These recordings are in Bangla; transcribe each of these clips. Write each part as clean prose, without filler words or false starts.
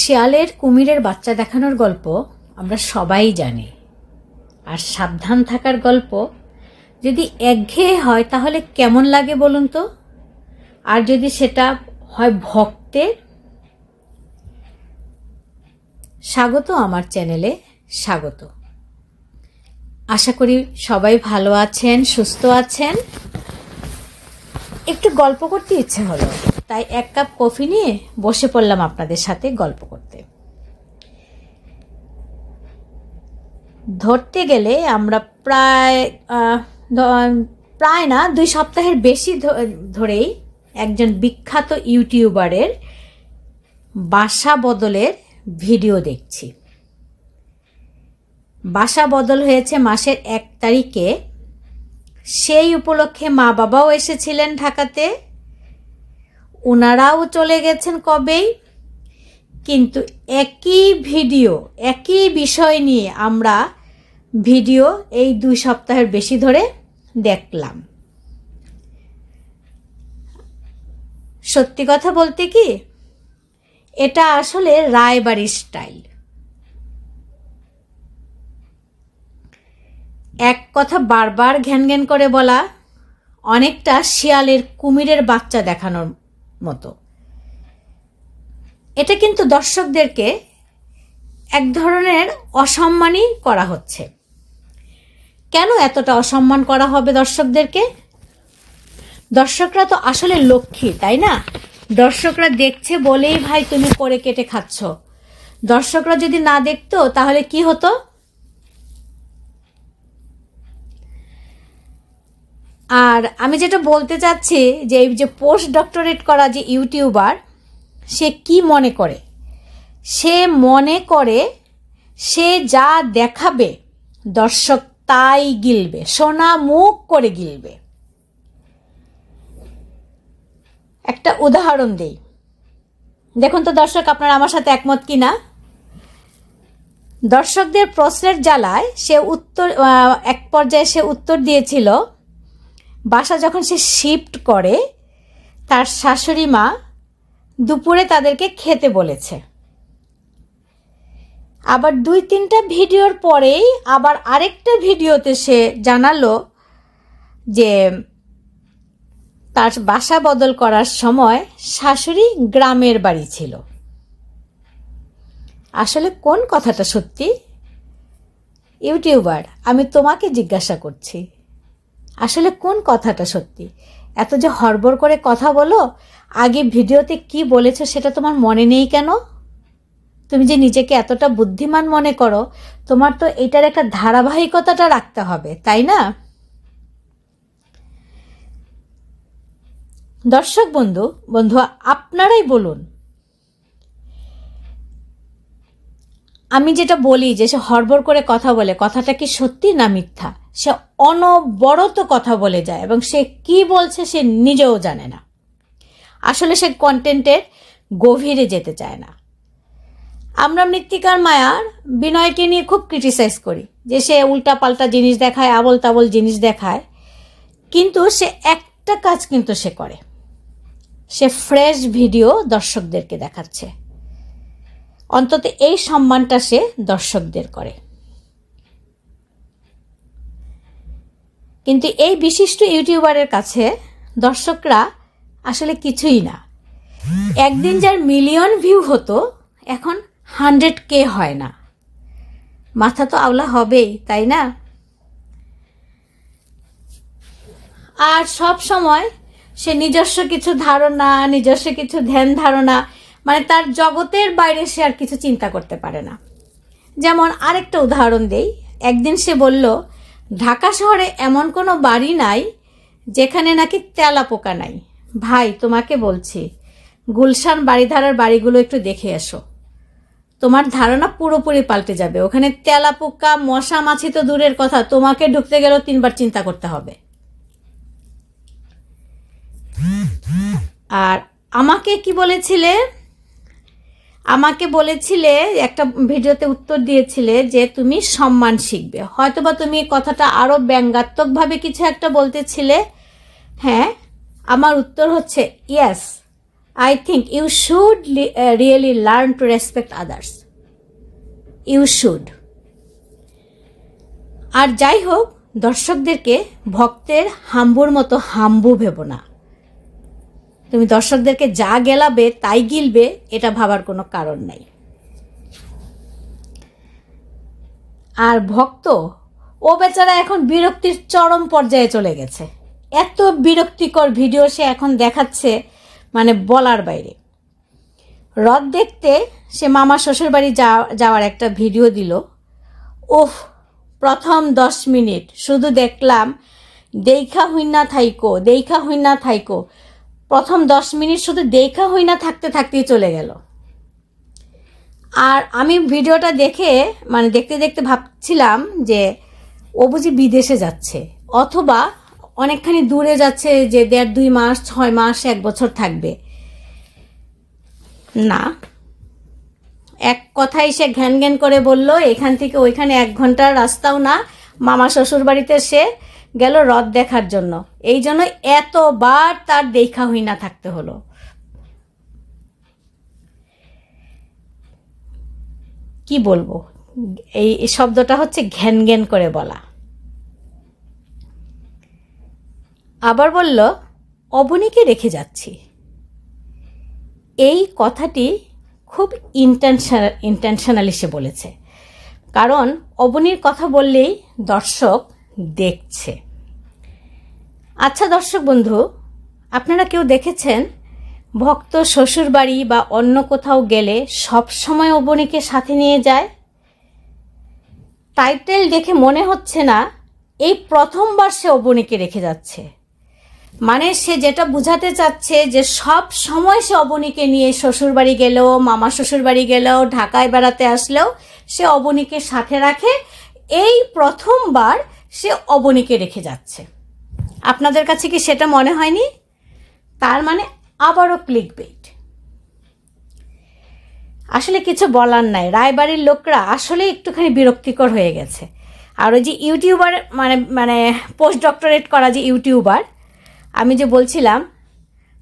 শিয়ালের কুমিরের বাচ্চা দেখানোর গল্প আমরা সবাই জানি, আর সাবধান থাকার গল্প যদি একঘেয়ে হয় তাহলে কেমন লাগে বলুন তো। আর যদি সেটা হয় ভক্তের। স্বাগত আমার চ্যানেলে, স্বাগত। আশা করি সবাই ভালো আছেন, সুস্থ আছেন। একটু গল্প করতে ইচ্ছে হলো, তাই এক কাপ কফি নিয়ে বসে পড়লাম আপনাদের সাথে গল্প করতে। ধরতে গেলে আমরা প্রায় না 2 সপ্তাহের বেশি ধরেই একজন বিখ্যাত ইউটিউবারের বাসা বদলের ভিডিও দেখছি। বাসা বদল হয়েছে মাসের 1 তারিখে। সেই উপলক্ষে মা বাবাও এসেছিলেন ঢাকাতে, ওনারাও চলে গেছেন কবেই। কিন্তু একই ভিডিও, একই বিষয় নিয়ে আমরা ভিডিও এই 2 সপ্তাহের বেশি ধরে দেখলাম। সত্যি কথা বলতে কি, এটা আসলে রায়বাড়ির স্টাইল। এক কথা বারবার ঘ্যান ঘ্যান করে বলা, অনেকটা শিয়ালের কুমিরের বাচ্চা দেখানোর মতো। এটা কিন্তু দর্শকদেরকে এক ধরনের অসম্মানই করা হচ্ছে। কেন এতটা অসম্মান করা হবে দর্শকদেরকে? দর্শকরা তো আসলে লক্ষ্মী, তাই না? দর্শকরা দেখছে বলেই ভাই তুমি করে কেটে খাচ্ছ। দর্শকরা যদি না দেখতো তাহলে কি হতো? আর আমি যেটা বলতে চাচ্ছি যে এই যে পোস্ট ডক্টরেট করা যে ইউটিউবার, সে কি মনে করে? সে মনে করে সে যা দেখাবে দর্শক তাই গিলবে, সোনা মুখ করে গিলবে। একটা উদাহরণ দেই, দেখুন তো দর্শক, আপনারা আমার সাথে একমত কিনা। দর্শকদের প্রশ্নের জ্বালায় সে এক পর্যায়ে সে উত্তর দিয়েছিল, বাসা যখন সে শিফট করে তার শাশুড়ি মা দুপুরে তাদেরকে খেতে বলেছে। আবার 2-3টা ভিডিওর পরেই আবার আরেকটা ভিডিওতে সে জানালো যে তার বাসা বদল করার সময় শাশুড়ি গ্রামের বাড়ি ছিল। আসলে কোন কথাটা সত্যি? ইউটিউবার, আমি তোমাকে জিজ্ঞাসা করছি, আসলে কোন কথাটা সত্যি? এত যে হড়বড় করে কথা বলো, আগে ভিডিওতে কি বলেছো সেটা তোমার মনে নেই কেন? তুমি যে নিজেকে এতটা বুদ্ধিমান মনে করো, তোমার তো এটার একটা ধারাবাহিকতাটা রাখতে হবে, তাই না? দর্শক বন্ধু আপনারাই বলুন। আমি যেটা বলি যে সে হড়বড় করে কথা বলে, কথাটা কি সত্যি না মিথ্যা? সে অনবরত কথা বলে যায় এবং সে কি বলছে সে নিজেও জানে না। আসলে সে কন্টেন্টের গভীরে যেতে চায় না। আমরা মৃত্তিকার মায়ার বিনয়কে নিয়ে খুব ক্রিটিসাইজ করি যে সে উল্টাপাল্টা জিনিস দেখায়, আবল তাবল জিনিস দেখায়, কিন্তু সে একটা কাজ কিন্তু সে করে, সে ফ্রেশ ভিডিও দর্শকদেরকে দেখাচ্ছে। অন্তত এই সম্মানটা সে দর্শকদের করে। কিন্তু এই বিশিষ্ট ইউটিউবারের কাছে দর্শকরা আসলে কিছুই না। একদিন যার মিলিয়ন ভিউ হতো, এখন 100K হয় না। মাথা তো আওলা হবেই, তাই না? আর সব সময় সে নিজস্ব কিছু ধারণা, নিজস্ব কিছু ধ্যান ধারণা, মানে তার জগতের বাইরে সে আর কিছু চিন্তা করতে পারে না। যেমন আরেকটা উদাহরণ দেই, একদিন সে বলল ঢাকা শহরে এমন কোনো বাড়ি নাই যেখানে নাকি তেলাপোকা নাই। ভাই তোমাকে বলছি, গুলশান বাড়িধারার বাড়িগুলো একটু দেখে এসো, তোমার ধারণা পুরোপুরি পাল্টে যাবে। ওখানে তেলাপোকা, মশা মাছি তো দূরের কথা, তোমাকে ঢুকতে গেলেও 3বার চিন্তা করতে হবে। আর আমাকে কি বলেছিলে? আমাকে বলেছিলে, একটা ভিডিওতে উত্তর দিয়েছিলে যে তুমি সম্মান শিখবে। হয়তোবা তুমি কথাটা আরো ব্যঙ্গাত্মকভাবে কিছু একটা বলতেছিলে। হ্যাঁ, আমার উত্তর হচ্ছে yes, I think you should really learn to respect others. You should. আর যাই হোক, দর্শকদেরকে ভক্তের হাম্বুর মতো হাম্বু ভেবো না। তুমি দর্শকদেরকে যা গেলাবে তাই গিলবে, এটা ভাবার কোনো কারণ নাই। আর ভক্ত, ও বেচারা এখন বিরক্তির চরম পর্যায়ে চলে গেছে। এত বিরক্তিকর ভিডিও সে এখন দেখাচ্ছে, মানে বলার বাইরে। রথ দেখতে সে মামা শ্বশুরবাড়ি যাওয়ার একটা ভিডিও দিল। উফ, প্রথম 10 মিনিট শুধু দেখলাম দেখা হইনা থাইকো। প্রথম 10 মিনিট শুধু দেখা হইনা থাকতেই চলে গেল। আর আমি ভিডিওটা দেখে মানে দেখতে দেখতে ভাবছিলাম যে ও বুঝি বিদেশে যাচ্ছে, অথবা অনেকখানি দূরে যাচ্ছে, যে 1.5-2 মাস 6 মাস 1 বছর থাকবে। না, এক কথাই সে ঘ্যান করে বলল এখান থেকে ওইখানে 1 ঘন্টার রাস্তাও না, মামা শ্বশুর বাড়িতে সে গেল রথ দেখার জন্য। এই জন্য এতবার তার দেখা হইনা থাকতে হলো। কি বলবো, এই শব্দটা হচ্ছে ঘ্যান করে বলা। আবার বলল অবনীকে রেখে যাচ্ছি। এই কথাটি খুব ইন্টেনশনালি সে বলেছে, কারণ অবনীর কথা বললেই দর্শক দেখছে। আচ্ছা দর্শক বন্ধু, আপনারা কেউ দেখেছেন ভক্ত শ্বশুর বাড়ি বা অন্য কোথাও গেলে সব সময় অবনীকে সাথে নিয়ে যায়? টাইটেল দেখে মনে হচ্ছে না এই প্রথমবার সে অবনীকে রেখে যাচ্ছে। মানে সে যেটা বুঝাতে চাচ্ছে যে সব সময় সে অবনীকে নিয়ে শ্বশুর বাড়ি গেলেও, মামা শ্বশুর বাড়ি গেলেও, ঢাকায় বেড়াতে আসলেও সে অবনীকে সাথে রাখে। এই প্রথমবার সে অবনীকে রেখে যাচ্ছে। আপনাদের কাছে কি সেটা মনে হয়নি? তার মানে আবারও ক্লিকবেইট। আসলে কিছু বলার নাই, রায়বাড়ির লোকরা আসলে একটুখানি বিরক্তিকর হয়ে গেছে। আর ওই যে ইউটিউবার মানে পোস্ট ডক্টরেট করা যে ইউটিউবার, আমি যে বলছিলাম,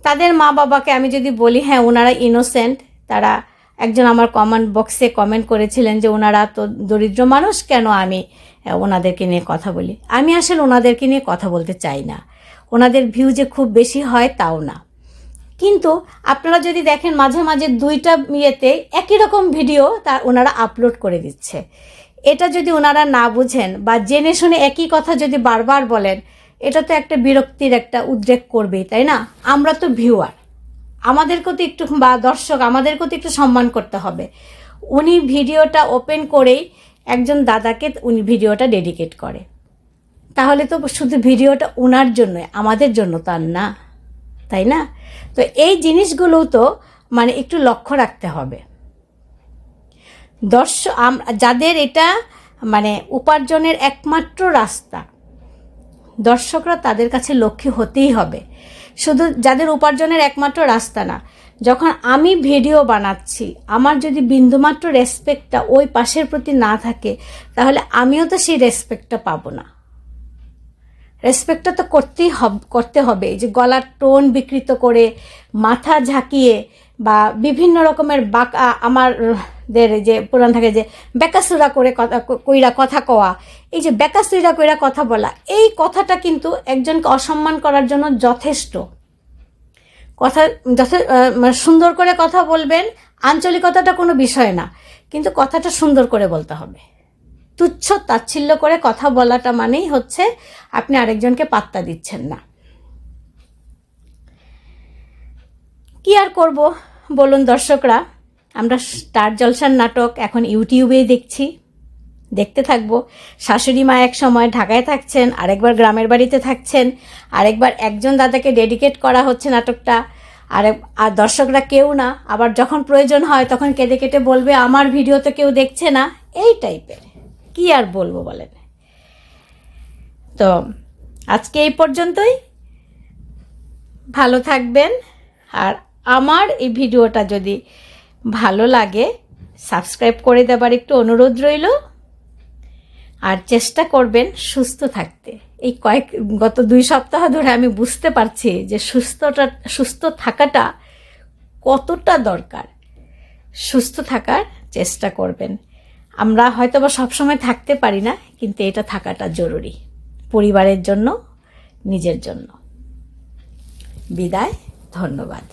তাদের মা বাবাকে আমি যদি বলি হ্যাঁ ওনারা ইনোসেন্ট, তারা একজন আমার কমেন্ট বক্সে কমেন্ট করেছিলেন যে ওনারা তো দরিদ্র মানুষ, কেন আমি ওনাদেরকে নিয়ে কথা বলি। আমি আসলে ওনাদেরকে নিয়ে কথা বলতে চাই না। ওনাদের ভিউ যে খুব বেশি হয় তাও না, কিন্তু আপনারা যদি দেখেন মাঝে মাঝে 2টা ইয়েতে একই রকম ভিডিও তা ওনারা আপলোড করে দিচ্ছে। এটা যদি ওনারা না বুঝেন বা জেনে শুনে একই কথা যদি বারবার বলেন, এটা তো একটা বিরক্তির একটা উদ্রেক করবেই, তাই না? আমরা তো ভিউয়ার, আমাদেরকেও তো একটু, বা দর্শক আমাদেরকেও তো একটু সম্মান করতে হবে। উনি ভিডিওটা ওপেন করেই একজন দাদাকে উনি ভিডিওটা ডেডিকেট করে, তাহলে তো শুধু ভিডিওটা ওনার জন্য, আমাদের জন্য তার না, তাই না? তো এই জিনিসগুলো তো মানে একটু লক্ষ্য রাখতে হবে। যাদের এটা মানে উপার্জনের একমাত্র রাস্তা, দর্শকরা তাদের কাছে লক্ষ্মী হতেই হবে। শুধু যাদের উপার্জনের একমাত্র রাস্তা না, যখন আমি ভিডিও বানাচ্ছি আমার যদি বিন্দুমাত্র রেসপেক্টটা ওই পাশের প্রতি না থাকে, তাহলে আমিও তো সেই রেসপেক্টটা পাবো না। রেসপেক্টটা তো করতে হবে। এই যে গলার টোন বিকৃত করে, মাথা ঝাঁকিয়ে, বা বিভিন্ন রকমের আমাদের যে পুরাণ থাকে যে বেকাসুরা করে কথা কওয়া, এই যে বেকাসুরা কইরা কথা বলা, এই কথাটা কিন্তু একজনকে অসম্মান করার জন্য যথেষ্ট। সুন্দর করে কথা বলবেন, আঞ্চলিকতাটা কোনো বিষয় না, কিন্তু কথাটা সুন্দর করে বলতে হবে। তুচ্ছ তাচ্ছিল্য করে কথা বলাটা মানেই হচ্ছে আপনি আরেকজনকে পাত্তা দিচ্ছেন না। কি আর করব বলুন দর্শকরা, আমরা স্টার জলসার নাটক এখন ইউটিউবেই দেখতে থাকবো। শাশুড়ি মা এক সময় ঢাকায় থাকছেন, আরেকবার গ্রামের বাড়িতে থাকছেন, আরেকবার একজন দাদাকে ডেডিকেট করা হচ্ছে নাটকটা, আর দর্শকরা কেউ না, আবার যখন প্রয়োজন হয় তখন কেঁদে কেটে বলবে আমার ভিডিও তো কেউ দেখছে না, এই টাইপের। কি আর বলবো বলেন। তো আজকে এই পর্যন্তই, ভালো থাকবেন। আর আমার এই ভিডিওটা যদি ভালো লাগে সাবস্ক্রাইব করে দেবার একটু অনুরোধ রইল। আর চেষ্টা করবেন সুস্থ থাকতে। এই গত 2 সপ্তাহ ধরে আমি বুঝতে পারছি যে সুস্থ থাকাটা কতটা দরকার। সুস্থ থাকার চেষ্টা করবেন। আমরা হয়তো বা সবসময় থাকতে পারি না, কিন্তু এটা থাকাটা জরুরি, পরিবারের জন্য, নিজের জন্য। বিদায়, ধন্যবাদ।